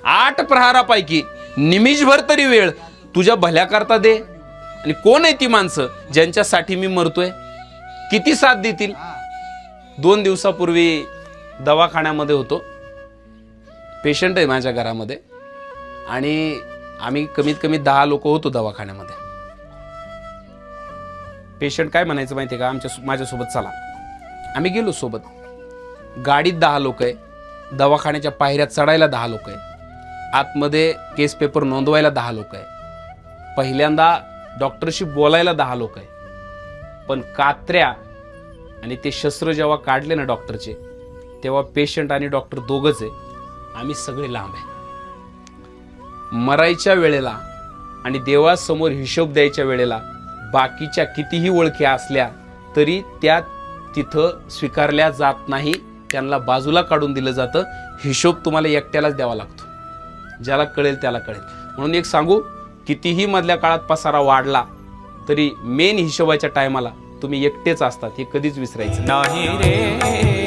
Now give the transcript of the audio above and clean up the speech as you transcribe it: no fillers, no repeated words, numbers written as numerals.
8 प्रहारापैकी निमिषभर तरी वेळ तुझ्या भल्याकरता दे. आणि कोण आहे ती माणसं ज्यांच्यासाठी मी मरतोय? किती साथ देतील? 2 दिवसापूर्वी दवाखान्यामध्ये होतो. पेशंट आहे माझ्या घरामध्ये आणि आम्ही कमीत कमी 10 लोक होतो दवाखान्यामध्ये. पेशंट काय म्हणायचं माहिती आहे का, माझ्यासोबत चला. आम्ही गेलो सोबत. गाडीत 10 लोक आहे, दवाखान्याच्या पायऱ्यात चढायला 10 लोक आहे, आतमध्ये केस पेपर नोंदवायला 10 लोक आहे, पहिल्यांदा डॉक्टरशी बोलायला 10 लोक आहे. पण कात्र्या आणि ते शस्त्र जेव्हा काढले ना डॉक्टरचे, तेव्हा पेशंट आणि डॉक्टर दोघंच आहे. आम्ही सगळे लांब आहे. मरायच्या वेळेला आणि देवासमोर हिशोब द्यायच्या वेळेला बाकीच्या कितीही ओळखी असल्या तरी त्या तिथं स्वीकारल्या जात नाही. त्यांना बाजूला काढून दिलं जातं. हिशोब तुम्हाला एकट्यालाच द्यावा लागतो. ज्याला कळेल त्याला कळेल. म्हणून एक सांगू, कितीही मधल्या काळात पसारा वाढला तरी मेन हिशोबाच्या टायमाला तुम्ही एकटेच असतात, हे कधीच विसरायचं नाही रे.